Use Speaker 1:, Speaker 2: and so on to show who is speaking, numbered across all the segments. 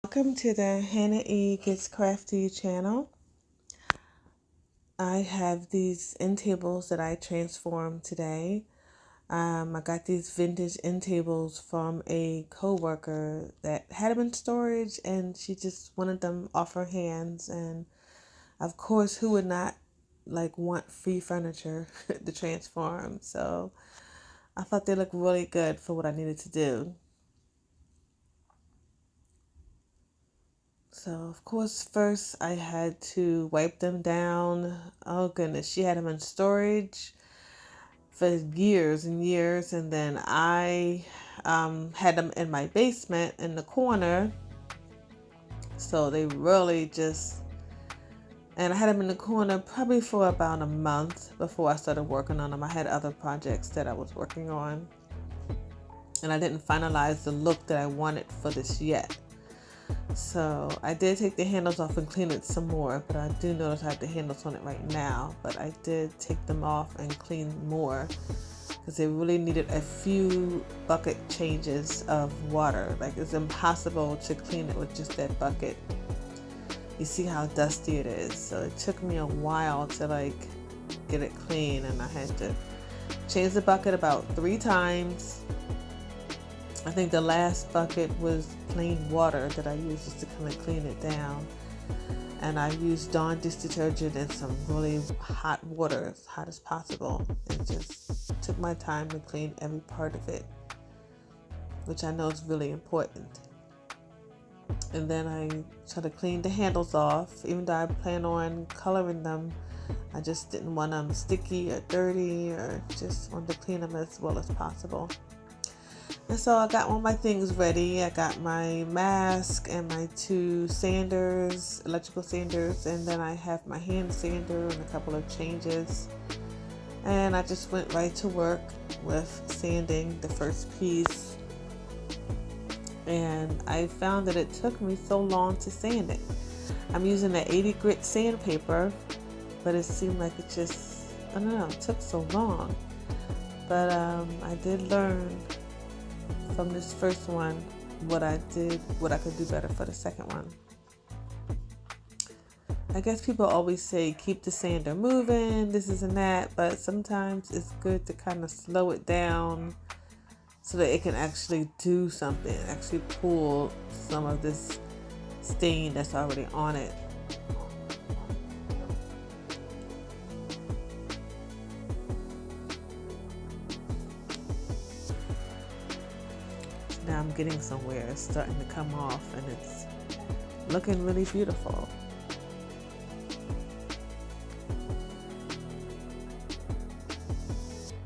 Speaker 1: Welcome to the Hannah E. Gets Crafty channel. I have these end tables that I transformed today. I got these vintage end tables from a coworker that had them in storage and she just wanted them off her hands. And of course, who would not want free furniture to transform? So I thought they looked really good for what I needed to do. So, of course, first I had to wipe them down. Oh, goodness. She had them in storage for years and years. And then I had them in my basement in the corner. So they really and I had them in the corner probably for about a month before I started working on them. I had other projects that I was working on. And I didn't finalize the look that I wanted for this yet. So I did take the handles off and clean it some more, but I do notice I have the handles on it right now. But I did take them off and clean more because they really needed a few bucket changes of water. Like, it's impossible to clean it with just that bucket. You see how dusty it is. So it took me a while to get it clean, and I had to change the bucket about 3 times. I think the last bucket was plain water that I used just to kind of clean it down. And I used Dawn dish detergent and some really hot water, as hot as possible. And just took my time to clean every part of it, which I know is really important. And then I try to clean the handles off. Even though I plan on coloring them, I just didn't want them sticky or dirty, or just wanted to clean them as well as possible. And so I got all my things ready. I got my mask and my 2 sanders, electrical sanders, and then I have my hand sander and a couple of changes. And I just went right to work with sanding the first piece. And I found that it took me so long to sand it. I'm using the 80 grit sandpaper, but it seemed like it took so long. But I did learn from this first one what I could do better for the second one. I guess people always say keep the sander moving, this and that, but sometimes it's good to kind of slow it down so that it can actually do something, actually pull some of this stain that's already on it. Now I'm getting somewhere. It's starting to come off and it's looking really beautiful.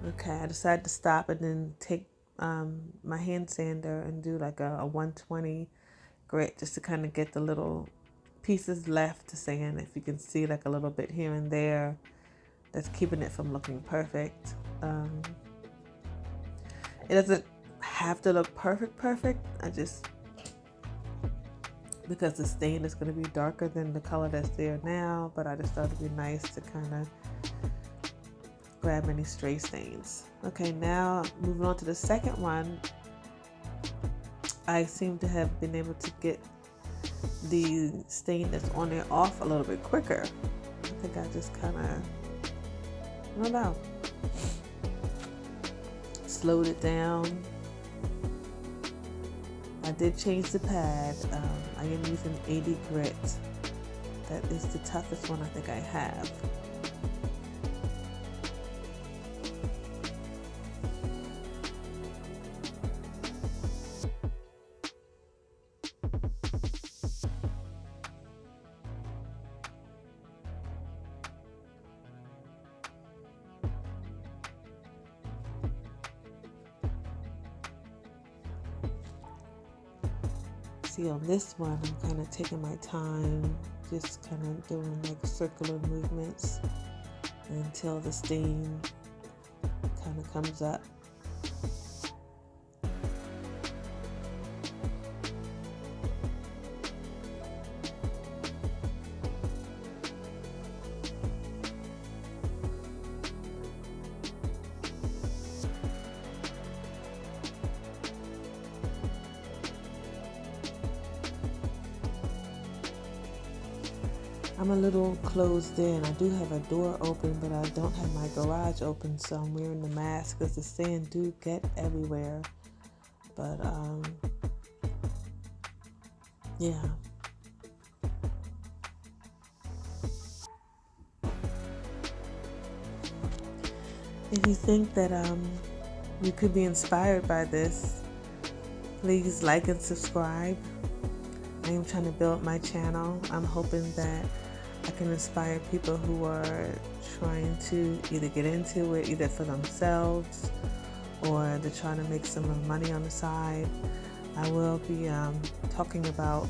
Speaker 1: Okay, I decided to stop and then take my hand sander and do like a 120 grit just to kind of get the little pieces left to sand. If you can see like a little bit here and there, that's keeping it from looking perfect. It doesn't have to look perfect. Because the stain is going to be darker than the color that's there now, but I just thought it'd be nice to kind of grab any stray stains. Okay, now moving on to the second one. I seem to have been able to get the stain that's on there off a little bit quicker. I think I just kind of, I don't know, slowed it down. I did change the pad. I am using 80 grit. That is the toughest one I think I have. See, on this one, I'm kind of taking my time, just kind of doing like circular movements until the stain kind of comes up. I'm a little closed in. I do have a door open, but I don't have my garage open, so I'm wearing the mask because the sand do get everywhere. But yeah. If you think that you could be inspired by this, please like and subscribe. I am trying to build my channel. I'm hoping that I can inspire people who are trying to either get into it, either for themselves or they're trying to make some money on the side. I will be talking about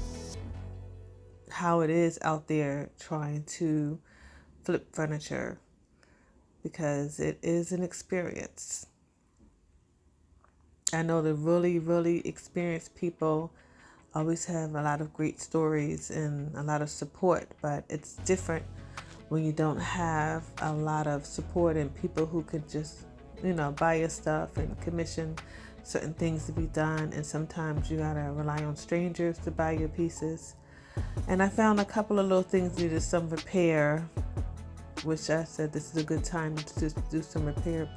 Speaker 1: how it is out there trying to flip furniture, because it is an experience. I know the really, really experienced people always have a lot of great stories and a lot of support, but it's different when you don't have a lot of support and people who could just, buy your stuff and commission certain things to be done. And sometimes you gotta rely on strangers to buy your pieces. And I found a couple of little things needed some repair, which I said this is a good time to just do some repair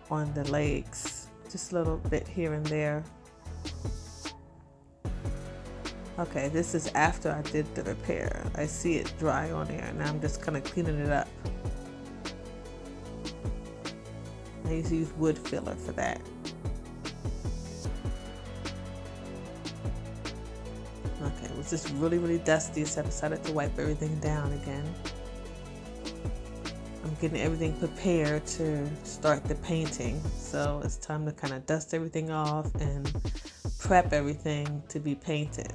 Speaker 1: on the legs. Just a little bit here and there. Okay, this is after I did the repair. I see it dry on there, and I'm just kind of cleaning it up. I used to use wood filler for that. Okay, it was just really, really dusty, so I decided to wipe everything down again. I'm getting everything prepared to start the painting, so it's time to kind of dust everything off and prep everything to be painted.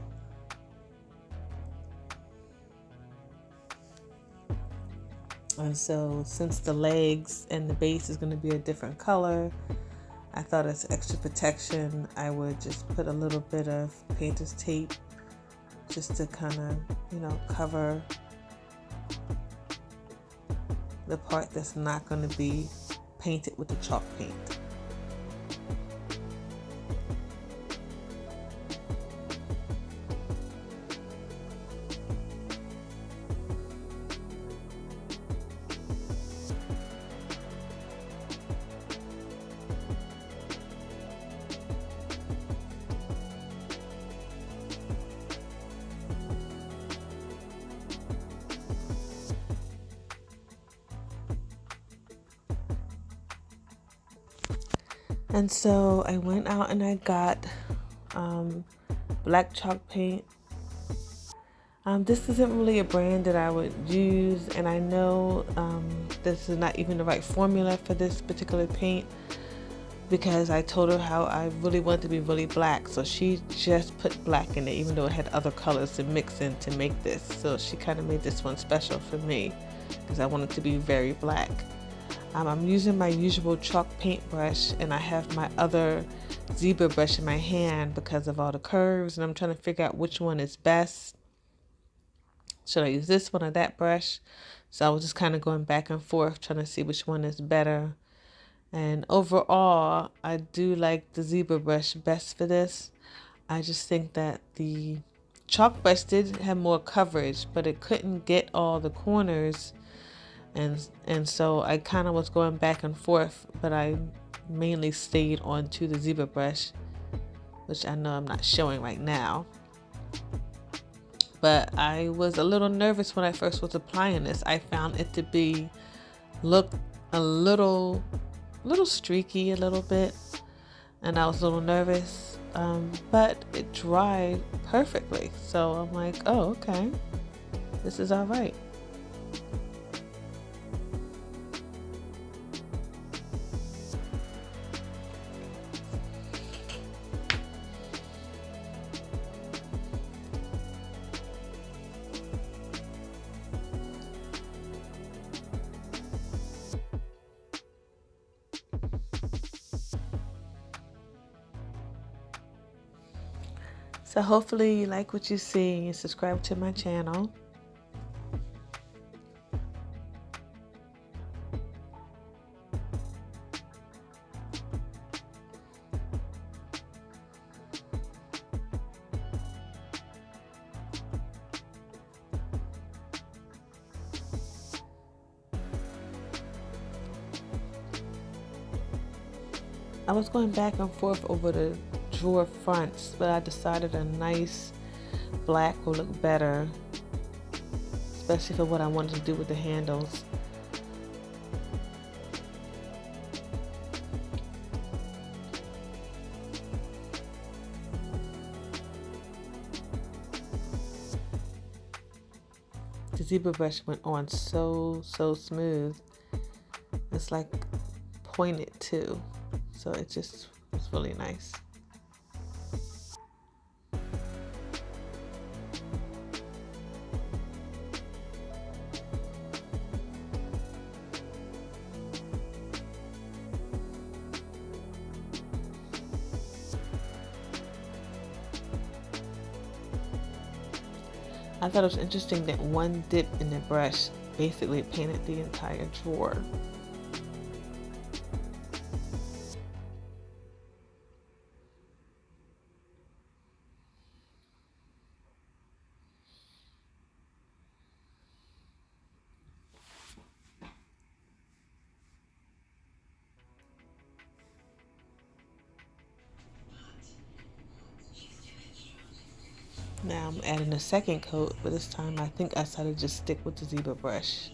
Speaker 1: And so since the legs and the base is going to be a different color, I thought as extra protection, I would just put a little bit of painter's tape just to kind of, cover the part that's not going to be painted with the chalk paint. And so I went out and I got black chalk paint. This isn't really a brand that I would use, and I know this is not even the right formula for this particular paint, because I told her how I really wanted to be really black. So she just put black in it, even though it had other colors to mix in to make this. So she kind of made this one special for me because I wanted to be very black. I'm using my usual chalk paintbrush, and I have my other zebra brush in my hand because of all the curves, and I'm trying to figure out which one is best. Should I use this one or that brush? So I was just kind of going back and forth trying to see which one is better. And overall, I do like the zebra brush best for this. I just think that the chalk brush did have more coverage, but it couldn't get all the corners. And so I kind of was going back and forth, but I mainly stayed on to the zebra brush, which I know I'm not showing right now. But I was a little nervous when I first was applying this. I found it to look a little streaky a little bit, and I was a little nervous, but it dried perfectly. So I'm like, oh, okay, this is all right. So hopefully you like what you see and subscribe to my channel. I was going back and forth over the drawer fronts, but I decided a nice black will look better, especially for what I wanted to do with the handles. The zebra brush went on so smooth. It's like pointed too, so it just was really nice. I thought it was interesting that one dip in the brush basically painted the entire drawer. Now I'm adding a second coat, but this time I think I decided to just stick with the zebra brush.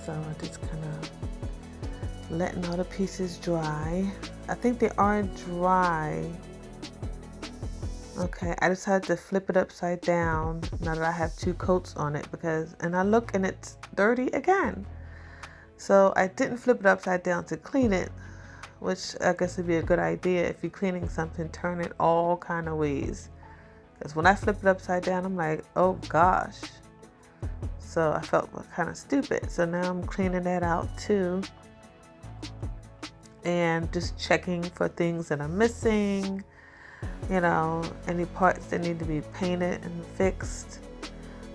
Speaker 1: So I'm just kind of letting all the pieces dry. I think they are dry. Okay, I decided to flip it upside down now that I have two coats on it and I look and it's dirty again. So I didn't flip it upside down to clean it, which I guess would be a good idea. If you're cleaning something, turn it all kind of ways. Because when I flip it upside down, I'm like, oh gosh. So I felt kind of stupid. So now I'm cleaning that out too. And just checking for things that I'm missing. You know, any parts that need to be painted and fixed.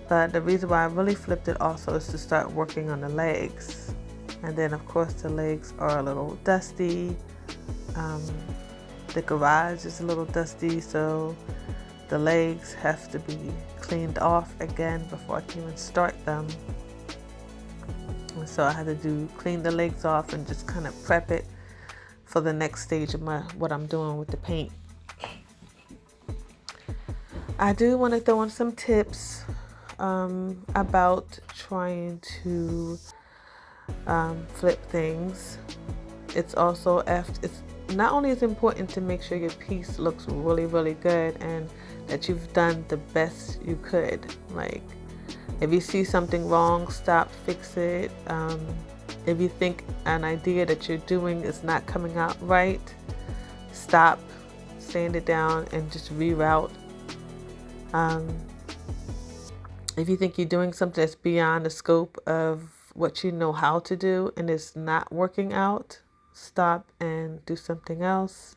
Speaker 1: But the reason why I really flipped it also is to start working on the legs. And then of course the legs are a little dusty. The garage is a little dusty, so the legs have to be cleaned off again before I can even start them. And so I had to clean the legs off and just kind of prep it for the next stage of what I'm doing with the paint. I do want to throw in some tips about trying to flip things. It's also it's not only is important to make sure your piece looks really good and that you've done the best you could. Like if you see something wrong, stop, fix it. If you think an idea that you're doing is not coming out right, stop, sand it down and just reroute. If you think you're doing something that's beyond the scope of what you know how to do and it's not working out, stop and do something else.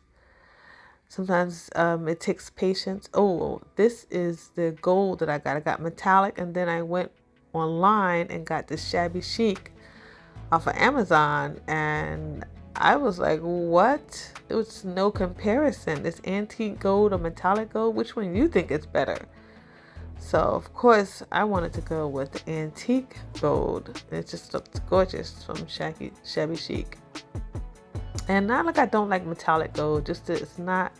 Speaker 1: Sometimes it takes patience. Oh, this is the gold that I got. I got metallic, and then I went online and got this shabby chic off of Amazon, and I was like, what? There was no comparison. This antique gold or metallic gold, which one do you think is better? So of course I wanted to go with the antique gold. It just looks gorgeous from shabby chic. And not like I don't like metallic gold, just that it's not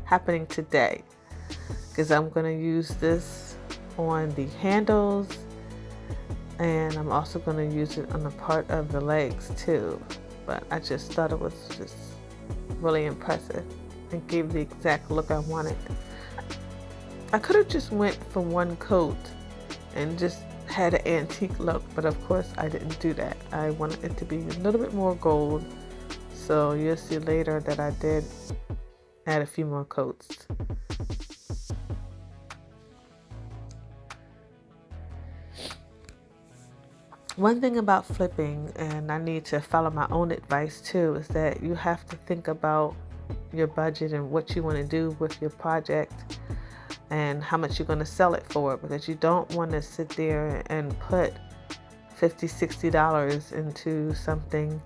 Speaker 1: happening today. Because I'm going to use this on the handles, and I'm also going to use it on the part of the legs too. But I just thought it was just really impressive and gave the exact look I wanted. I could have just went for one coat and just had an antique look, but of course I didn't do that. I wanted it to be a little bit more gold. So you'll see later that I did add a few more coats. One thing about flipping, and I need to follow my own advice too, is that you have to think about your budget and what you want to do with your project and how much you're going to sell it for, because you don't want to sit there and put $50-$60 into something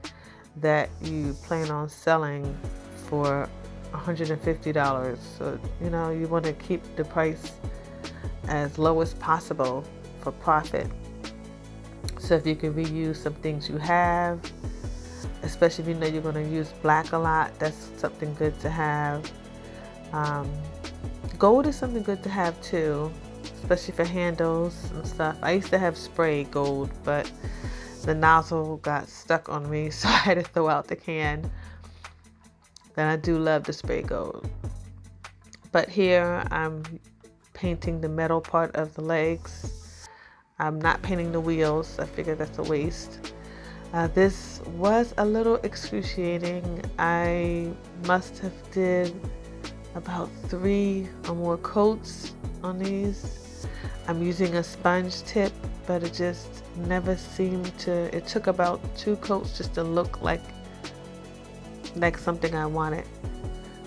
Speaker 1: that you plan on selling for $150. So you want to keep the price as low as possible for profit. So if you can reuse some things you have, especially if you know you're going to use black a lot, that's something good to have. Gold is something good to have too, especially for handles and stuff. I used to have spray gold, but the nozzle got stuck on me, so I had to throw out the can. And I do love the spray gold. But here I'm painting the metal part of the legs. I'm not painting the wheels. I figured that's a waste. This was a little excruciating. I must have did about 3 or more coats on these. I'm using a sponge tip, but it just never seemed to. It took about 2 coats just to look like something I wanted.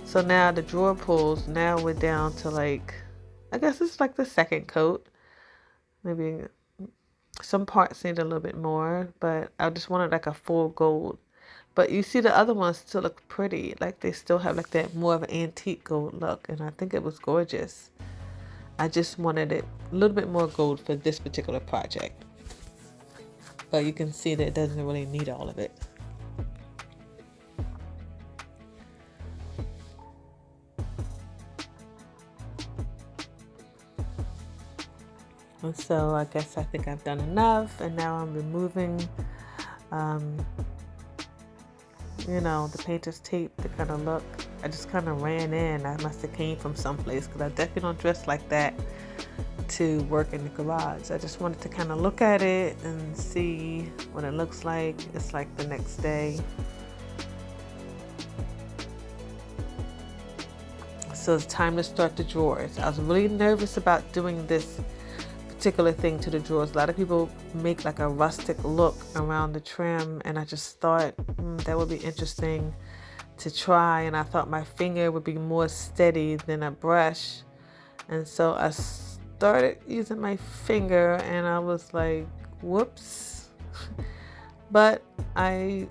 Speaker 1: So now the drawer pulls, now we're down to I guess it's like the second coat. Maybe some parts need a little bit more, but I just wanted like a full gold. But you see the other ones still look pretty. Like they still have like that more of an antique gold look, and I think it was gorgeous. I just wanted it a little bit more gold for this particular project. But you can see that it doesn't really need all of it. And so I guess I think I've done enough, and now I'm removing the painter's tape to kind of look. I just kind of ran in. I must have came from someplace, because I definitely don't dress like that to work in the garage. I just wanted to kind of look at it and see what it looks like. It's like the next day. So it's time to start the drawers. I was really nervous about doing this particular thing to the drawers. A lot of people make like a rustic look around the trim, and I just thought that would be interesting to try, and I thought my finger would be more steady than a brush, and so I started using my finger, and I was like, whoops. But I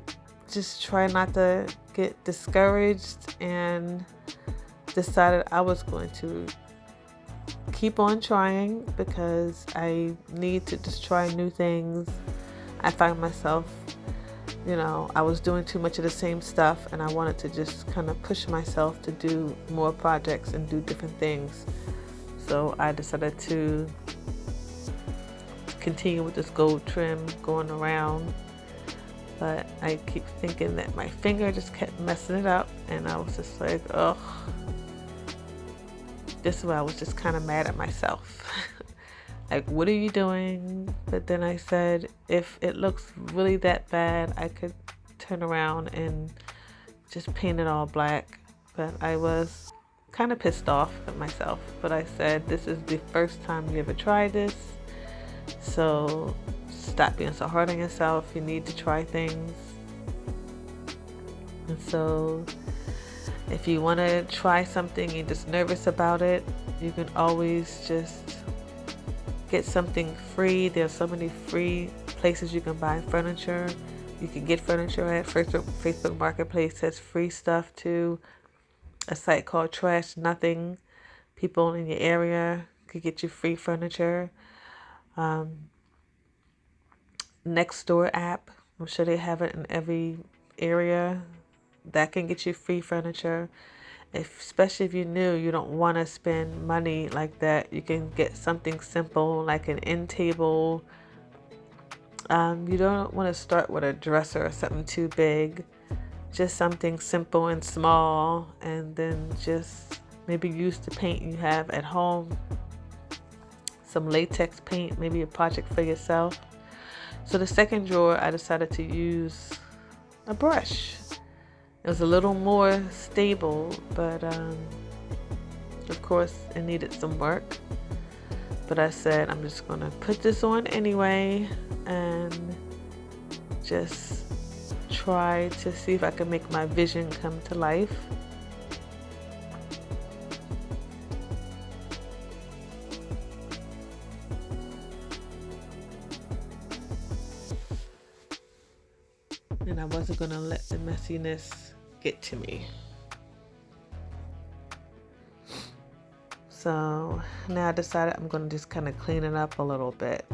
Speaker 1: just try not to get discouraged and decided I was going to keep on trying, because I need to just try new things. I find myself, I was doing too much of the same stuff, and I wanted to just kind of push myself to do more projects and do different things. So I decided to continue with this gold trim going around, but I keep thinking that my finger just kept messing it up, and I was just like, ugh. This is why I was just kind of mad at myself. Like, what are you doing? But then I said, if it looks really that bad, I could turn around and just paint it all black. But I was kind of pissed off at myself. But I said, this is the first time you ever tried this. So stop being so hard on yourself. You need to try things. And so if you want to try something, you're just nervous about it, you can always just get something free. There's so many free places you can buy furniture. You can get furniture at Facebook Marketplace. Has free stuff too. A site called Trash Nothing. People in your area could get you free furniture. Nextdoor app, I'm sure they have it in every area. That can get you free furniture. Especially if you're new, you don't want to spend money like that. You can get something simple like an end table. You don't want to start with a dresser or something too big. Just something simple and small, and then just maybe use the paint you have at home. Some latex paint, maybe a project for yourself. So the second drawer, I decided to use a brush. It was a little more stable, but of course it needed some work. But I said, I'm just going to put this on anyway. and just try to see if I can make my vision come to life. And I wasn't going to let the messiness get to me. So now I decided I'm going to just kind of clean it up a little bit.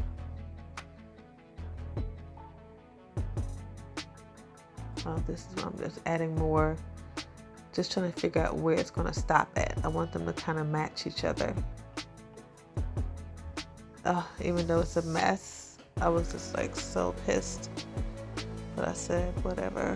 Speaker 1: This is where I'm just adding more, just trying to figure out where it's going to stop at. I want them to kind of match each other. Even though it's a mess, I was just like so pissed. But I said, whatever.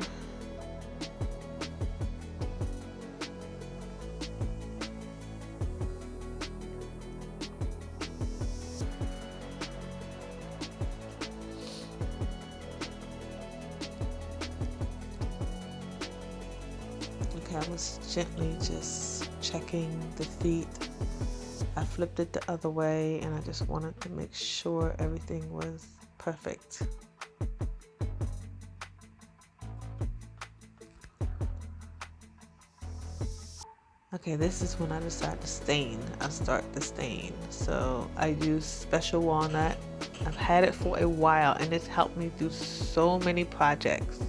Speaker 1: Okay, I was gently just checking the feet. I flipped it the other way and I just wanted to make sure everything was perfect. Okay, this is when I decide to stain. I start the stain. So I use Special Walnut. I've had it for a while and it's helped me through so many projects.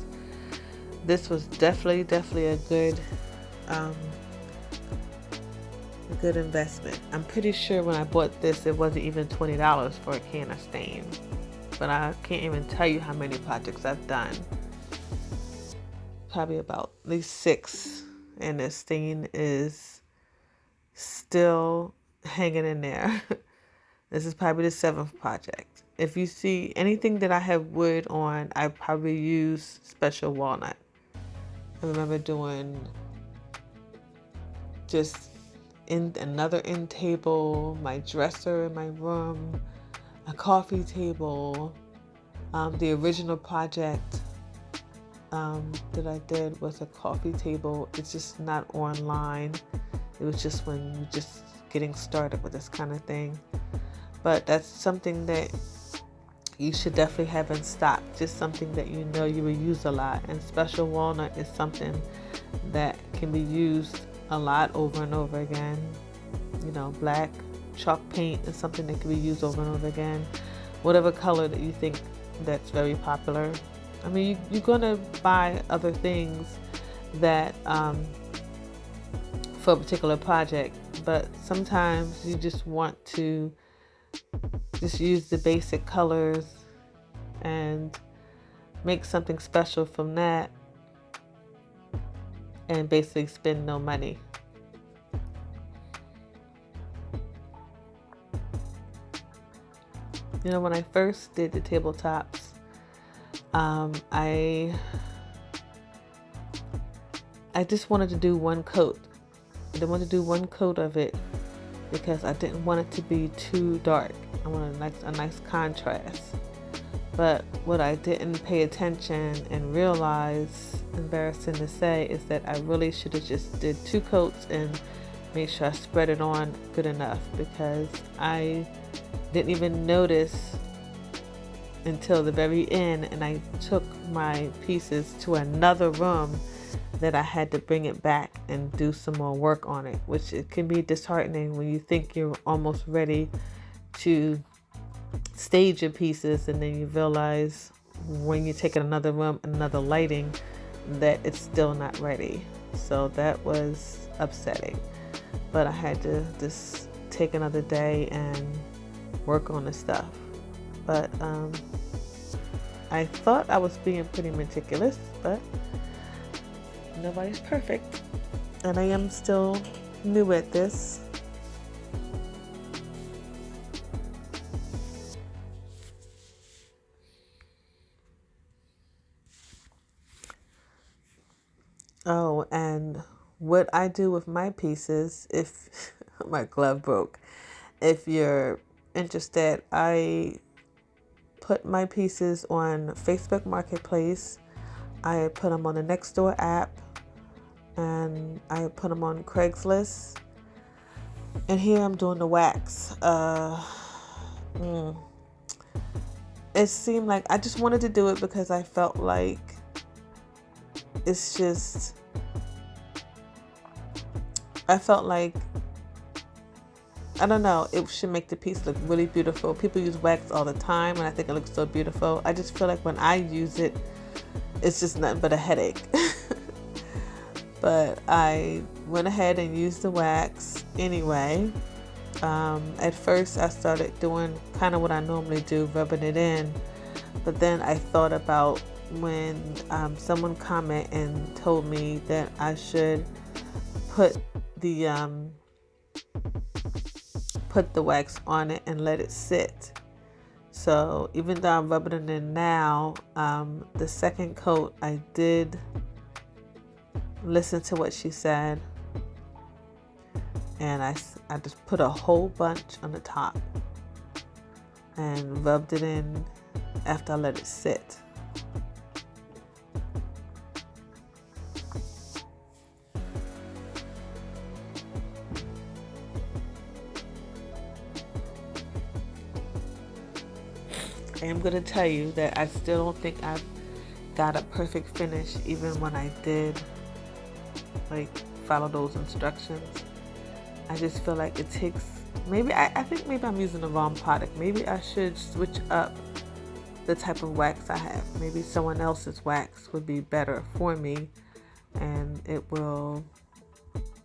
Speaker 1: This was definitely a good investment. I'm pretty sure when I bought this, it wasn't even $20 for a can of stain. But I can't even tell you how many projects I've done. Probably about at least 6. And the stain is still hanging in there. This is probably the 7th project. If you see anything that I have wood on, I probably use Special Walnut. I remember doing just in another end table, my dresser in my room, a coffee table. The original project that I did was a coffee table. It's just not online. It was just when you're just getting started with this kind of thing. But that's something that you should definitely have in stock. Just something that you know you will use a lot. And Special Walnut is something that can be used a lot over and over again. You know, black chalk paint is something that can be used over and over again. Whatever color that you think that's very popular. I mean, you're going to buy other things that for a particular project, but sometimes you just want to just use the basic colors and make something special from that and basically spend no money. You know, when I first did the tabletops, I just wanted to do one coat. I didn't want to do one coat of it because I didn't want it to be too dark. I wanted a nice contrast. But what I didn't pay attention and realize, embarrassing to say, is that I really should have just did 2 coats and made sure I spread it on good enough, because I didn't even notice until the very end, and I took my pieces to another room that I had to bring it back and do some more work on it, which it can be disheartening when you think you're almost ready to stage your pieces and then you realize when you take it another room, another lighting, that it's still not ready. So that was upsetting, but I had to just take another day and work on the stuff. But I thought I was being pretty meticulous, but nobody's perfect, and I am still new at this. Oh, and what I do with my pieces, if my glove broke, if you're interested, I put my pieces on Facebook Marketplace. I put them on the Nextdoor app, and I put them on Craigslist. And here I'm doing the wax. it seemed like I just wanted to do it because I felt like it's just, I felt like, I don't know, it should make the piece look really beautiful. People use wax all the time and I think it looks so beautiful. I just feel like when I use it, it's just nothing but a headache. But I went ahead and used the wax anyway. At first I started doing kind of what I normally do, rubbing it in. But then I thought about when someone commented and told me that I should put the wax on it and let it sit. So even though I'm rubbing it in now, the second coat I did listen to what she said, and I just put a whole bunch on the top and rubbed it in after I let it sit. I am going to tell you that I still don't think I've got a perfect finish, even when I did like follow those instructions. I just feel like it takes, maybe I think maybe I'm using the wrong product. Maybe I should switch up the type of wax I have. Maybe someone else's wax would be better for me, and it will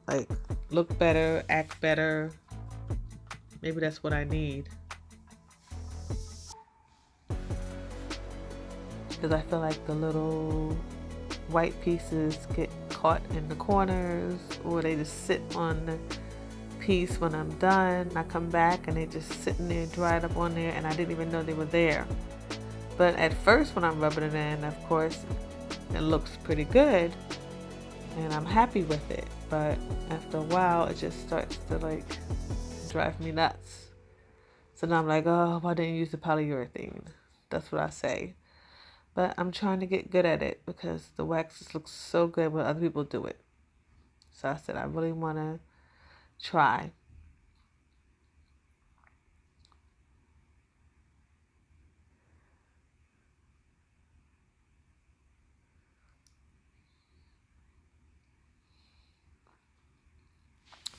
Speaker 1: like look better, act better. Maybe that's what I need. Because I feel like the little white pieces get caught in the corners, or they just sit on the piece when I'm done. I come back and they just sitting there dried up on there, and I didn't even know they were there. But at first when I'm rubbing it in, of course, it looks pretty good and I'm happy with it. But after a while, it just starts to like drive me nuts. So now I'm like, oh, why didn't you use the polyurethane? That's what I say. But I'm trying to get good at it because the wax just looks so good when other people do it. So I said, I really want to try.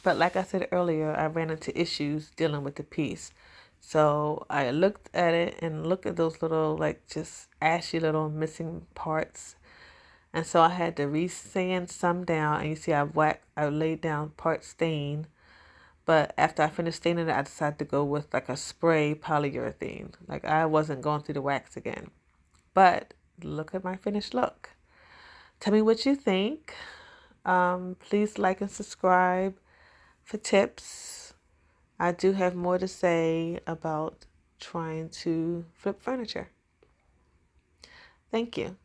Speaker 1: But like I said earlier, I ran into issues dealing with the piece. So I looked at it and looked at those little, like, just ashy little missing parts. And so I had to re-sand some down. And you see I laid down part stain. But after I finished staining it, I decided to go with like a spray polyurethane. Like, I wasn't going through the wax again. But look at my finished look. Tell me what you think. Please like and subscribe for tips. I do have more to say about trying to flip furniture. Thank you.